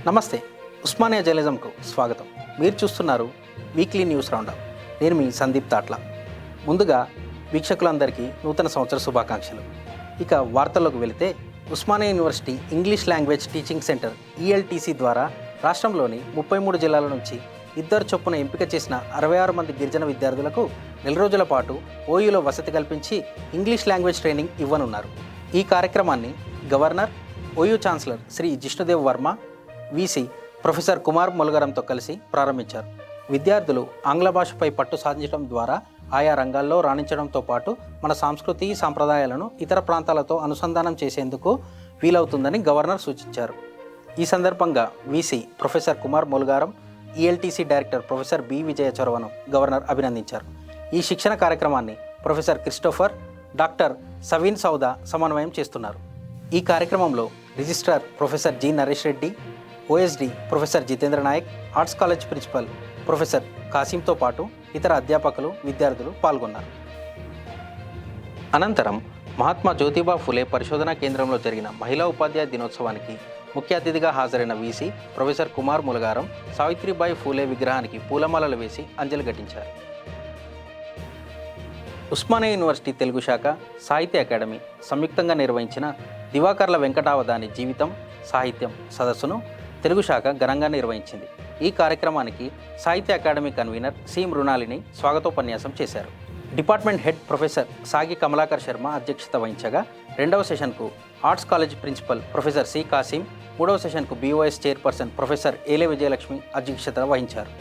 నమస్తే, ఉస్మానియా జర్నలిజంకు స్వాగతం. మీరు చూస్తున్నారు వీక్లీ న్యూస్ రౌండప్. నేను మీ సందీప్ తాట్ల. ముందుగా వీక్షకులందరికీ నూతన సంవత్సర శుభాకాంక్షలు. ఇక వార్తల్లోకి వెళితే, Osmania university English language teaching centre ELTC ద్వారా రాష్ట్రంలోని 33 జిల్లాల నుంచి ఇద్దరు చొప్పున ఎంపిక చేసిన 66 మంది గిరిజన విద్యార్థులకు నెల రోజుల పాటు ఓయూలో వసతి కల్పించి ఇంగ్లీష్ లాంగ్వేజ్ ట్రైనింగ్ ఇవ్వనున్నారు. ఈ కార్యక్రమాన్ని governor, OU chancellor Shri Jishnudev Varma, VC professor Kumar ములగరంతో కలిసి ప్రారంభించారు. విద్యార్థులు ఆంగ్ల భాషపై పట్టు సాధించడం ద్వారా ఆయా రంగాల్లో రాణించడంతో పాటు మన సంస్కృతి సాంప్రదాయాలను ఇతర ప్రాంతాలతో అనుసంధానం చేసేందుకు వీలవుతుందని గవర్నర్ సూచించారు. ఈ సందర్భంగా VC professor Kumar Molugaram, ELTC director professor B Vijaya చొరవను గవర్నర్ అభినందించారు. ఈ శిక్షణ కార్యక్రమాన్ని professor Christopher, doctor Saveen Sauda సమన్వయం చేస్తున్నారు. ఈ కార్యక్రమంలో registrar professor G Naresh Reddy, OSD professor Jitendra Naik, arts college principal professor కాసింతో పాటు ఇతర అధ్యాపకులు, విద్యార్థులు పాల్గొన్నారు. అనంతరం మహాత్మా జ్యోతిబా ఫులే పరిశోధనా కేంద్రంలో జరిగిన మహిళా ఉపాధ్యాయ దినోత్సవానికి ముఖ్య అతిథిగా హాజరైన వీసీ ప్రొఫెసర్ కుమార్ ములగారం సావిత్రిబాయి ఫూలే విగ్రహానికి పూలమాలలు వేసి అంజలి ఘటించారు. ఉస్మానియా యూనివర్సిటీ తెలుగు శాఖ, సాహిత్య అకాడమీ సంయుక్తంగా నిర్వహించిన దివాకర్ల వెంకటావధాని జీవితం, సాహిత్యం సదస్సును తెలుగు శాఖ ఘనంగా నిర్వహించింది. ఈ కార్యక్రమానికి సాహిత్య అకాడమీ కన్వీనర్ సి మృణాలిని స్వాగతోపన్యాసం చేశారు. డిపార్ట్మెంట్ హెడ్ ప్రొఫెసర్ సాగి కమలాకర్ శర్మ అధ్యక్షత వహించగా, రెండవ సెషన్కు arts college principal professor C Kasim, మూడవ సెషన్కు BOS చైర్పర్సన్ ప్రొఫెసర్ ఏలే విజయలక్ష్మి అధ్యక్షత వహించారు.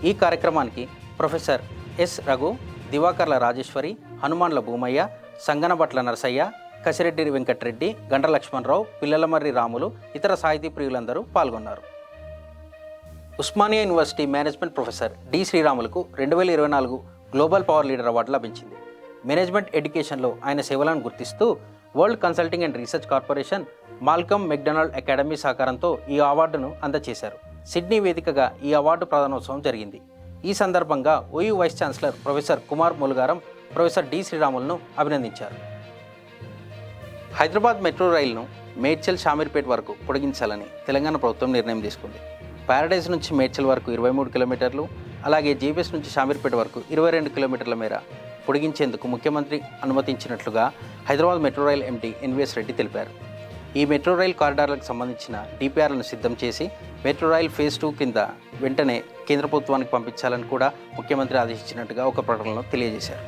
ఈ కార్యక్రమానికి ప్రొఫెసర్ ఎస్ రఘు, దివాకర్ల రాజేశ్వరి, హనుమాన్ల భూమయ్య, సంగనబట్ల నరసయ్య, కసిరెడ్డి వెంకటరెడ్డి, గంట లక్ష్మణరావు, పిల్లలమర్రి రాములు, ఇతర సాహితీ ప్రియులందరూ పాల్గొన్నారు. Osmania university management professor D శ్రీరాములకు 2024 గ్లోబల్ పవర్ లీడర్ అవార్డు లభించింది. మేనేజ్మెంట్ ఎడ్యుకేషన్లో ఆయన సేవలను గుర్తిస్తూ world consulting and research corporation, Malcolm McDonald academy సహకారంతో ఈ అవార్డును అందజేశారు. సిడ్నీ వేదికగా ఈ అవార్డు ప్రదానోత్సవం జరిగింది. ఈ సందర్భంగా OU vice chancellor professor Kumar Molugaram professor D శ్రీరాములను అభినందించారు. హైదరాబాద్ మెట్రో రైలును మేడ్చల్ షామీర్పేట్ వరకు పొడిగించాలని తెలంగాణ ప్రభుత్వం నిర్ణయం తీసుకుంది. ప్యారడైజ్ నుంచి మేడ్చల్ వరకు 23 కిలోమీటర్లు, అలాగే జీబీఎస్ నుంచి షామీర్పేట వరకు 22 కిలోమీటర్ల మేర పొడిగించేందుకు ముఖ్యమంత్రి అనుమతించినట్లుగా Hyderabad metro rail MD NVS Reddy తెలిపారు. ఈ మెట్రో రైల్ కారిడార్లకు సంబంధించిన DPRలను సిద్ధం చేసి మెట్రో రైల్ ఫేజ్ 2 కింద వెంటనే కేంద్ర ప్రభుత్వానికి పంపించాలని కూడా ముఖ్యమంత్రి ఆదేశించినట్టుగా ఒక ప్రకటనలో తెలియజేశారు.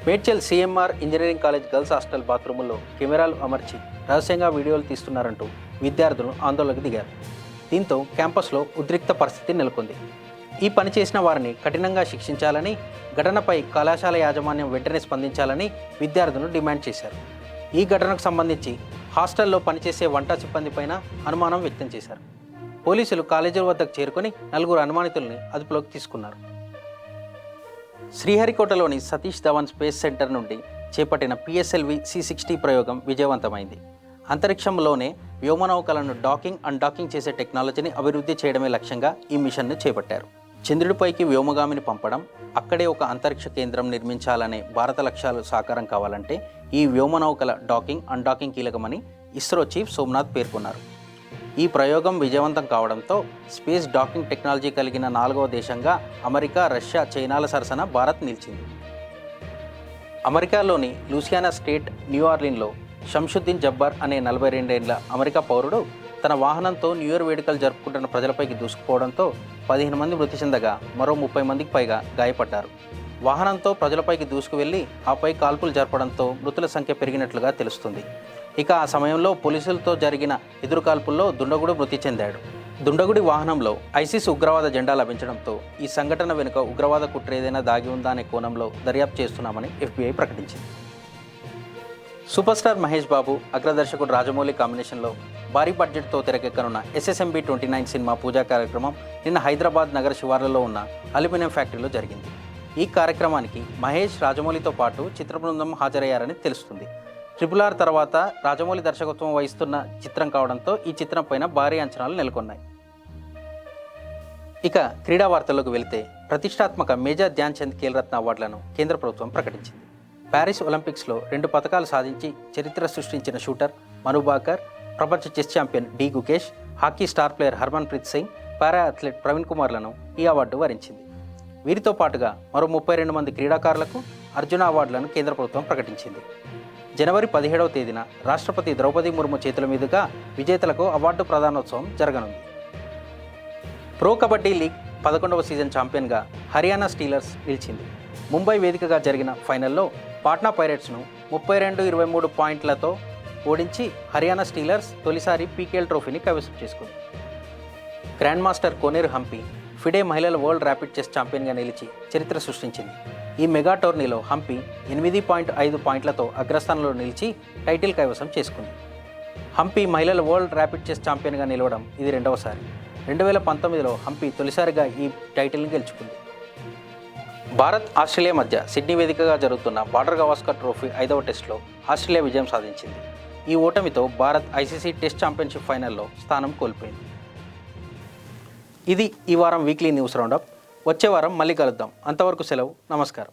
Medchal CMR engineering college girls hostel బాత్రూముల్లో కెమెరాలు అమర్చి రహస్యంగా వీడియోలు తీస్తున్నారంటూ విద్యార్థులు ఆందోళనకు దిగారు. దీంతో క్యాంపస్లో ఉద్రిక్త పరిస్థితి నెలకొంది. ఈ పని చేసిన వారిని కఠినంగా శిక్షించాలని, ఘటనపై కళాశాల యాజమాన్యం వెంటనే స్పందించాలని విద్యార్థులు డిమాండ్ చేశారు. ఈ ఘటనకు సంబంధించి హాస్టల్లో పనిచేసే వంట సిబ్బందిపైన అనుమానం వ్యక్తం చేశారు. పోలీసులు కాలేజీల వద్దకు చేరుకొని 4 అనుమానితుల్ని అదుపులోకి తీసుకున్నారు. శ్రీహరికోటలోని సతీష్ ధవన్ స్పేస్ సెంటర్ నుండి చేపట్టిన PSLV C-60 ప్రయోగం విజయవంతమైంది. అంతరిక్షంలోనే వ్యోమనౌకలను డాకింగ్, అన్డాకింగ్ చేసే టెక్నాలజీని అభివృద్ధి చేయడమే లక్ష్యంగా ఈ మిషన్ను చేపట్టారు. చంద్రుడిపైకి వ్యోమగామిని పంపడం, అక్కడే ఒక అంతరిక్ష కేంద్రం నిర్మించాలనే భారత లక్ష్యాలు సాకారం కావాలంటే ఈ వ్యోమనౌకల డాకింగ్, అన్డాకింగ్ కీలకమని ఇస్రో చీఫ్ సోమనాథ్ పేర్కొన్నారు. ఈ ప్రయోగం విజయవంతం కావడంతో స్పేస్ డాకింగ్ టెక్నాలజీ కలిగిన 4వ దేశంగా అమెరికా, రష్యా, చైనాల సరసన భారత్ నిలిచింది. అమెరికాలోని లూసియానా స్టేట్ న్యూ ఆర్లిన్లో షంషుద్దీన్ జబ్బార్ అనే 42 ఏళ్ల అమెరికా పౌరుడు తన వాహనంతో న్యూ ఇయర్ వేడుకలు జరుపుకుంటున్న ప్రజలపైకి దూసుకుపోవడంతో 15 మంది మృతి చెందగా మరో 30 మందికి పైగా గాయపడ్డారు. వాహనంతో ప్రజలపైకి దూసుకువెళ్లి ఆపై కాల్పులు జరపడంతో మృతుల సంఖ్య పెరిగినట్లుగా తెలుస్తుంది. ఇక ఆ సమయంలో పోలీసులతో జరిగిన ఎదురుకాల్పుల్లో దుండగుడు మృతి చెందాడు. దుండగుడి వాహనంలో ISIS ఉగ్రవాద జెండా లభించడంతో ఈ సంఘటన వెనుక ఉగ్రవాద కుట్ర ఏదైనా దాగి ఉందా అనే కోణంలో దర్యాప్తు చేస్తున్నామని FBI ప్రకటించింది. సూపర్ స్టార్ మహేష్ బాబు, అగ్రదర్శకుడు రాజమౌళి కాంబినేషన్లో భారీ బడ్జెట్తో తెరకెక్కనున్న SSMB 29 సినిమా పూజా కార్యక్రమం నిన్న హైదరాబాద్ నగర శివార్లలో ఉన్న అల్యూమినియం ఫ్యాక్టరీలో జరిగింది. ఈ కార్యక్రమానికి మహేష్, రాజమౌళితో పాటు చిత్ర బృందం హాజరయ్యారని తెలుస్తుంది. RRR తర్వాత రాజమౌళి దర్శకత్వం వహిస్తున్న చిత్రం కావడంతో ఈ చిత్రం పైన భారీ అంచనాలు నెలకొన్నాయి. ఇక క్రీడా వార్తల్లోకి వెళితే, ప్రతిష్టాత్మక మేజర్ ధ్యాన్ చంద్ ఖేల్రత్న అవార్డులను కేంద్ర ప్రభుత్వం ప్రకటించింది. ప్యారిస్ ఒలింపిక్స్లో 2 పతకాలు సాధించి చరిత్ర సృష్టించిన షూటర్ మను భాకర్, ప్రపంచ chess champion D Gukesh, hockey star player Harmanpreet Singh, para athlete Praveen కుమార్లను ఈ అవార్డు వరించింది. వీరితో పాటుగా మరో 32 మంది క్రీడాకారులకు అర్జున అవార్డులను కేంద్ర ప్రభుత్వం ప్రకటించింది. జనవరి 17వ తేదీన రాష్ట్రపతి ద్రౌపది ముర్ము చేతుల మీదుగా విజేతలకు అవార్డు ప్రదానోత్సవం జరగనుంది. ప్రో కబడ్డీ లీగ్ 11వ సీజన్ ఛాంపియన్గా హర్యానా స్టీలర్స్ నిలిచింది. ముంబై వేదికగా జరిగిన ఫైనల్లో పాట్నా పైరేట్స్ను 32-23 పాయింట్లతో ఓడించి హర్యానా స్టీలర్స్ తొలిసారి పీకేఎల్ ట్రోఫీని కైవసం చేసుకుంది. గ్రాండ్ మాస్టర్ కోనేరు హంపి ఫిడే మహిళల వరల్డ్ ర్యాపిడ్ చెస్ ఛాంపియన్గా నిలిచి చరిత్ర సృష్టించింది. ఈ మెగా టోర్నీలో హంపి 8.5 పాయింట్లతో అగ్రస్థానంలో నిలిచి టైటిల్ కైవసం చేసుకుంది. హంపి మహిళల వరల్డ్ ర్యాపిడ్ చెస్ ఛాంపియన్గా నిలవడం ఇది రెండవసారి. 2019లో హంపి తొలిసారిగా ఈ టైటిల్ని గెలుచుకుంది. భారత్ ఆస్ట్రేలియా మధ్య సిడ్నీ వేదికగా జరుగుతున్న బార్డర్ గవాస్కర్ ట్రోఫీ 5వ టెస్టులో ఆస్ట్రేలియా విజయం సాధించింది. ఈ ఓటమితో భారత్ ఐసీసీ టెస్ట్ ఛాంపియన్షిప్ ఫైనల్లో స్థానం కోల్పోయింది. ఇది ఈ వారం వీక్లీ న్యూస్ రౌండప్. వచ్చే వారం మళ్ళీ కలుద్దాం. అంతవరకు సెలవు. నమస్కారం.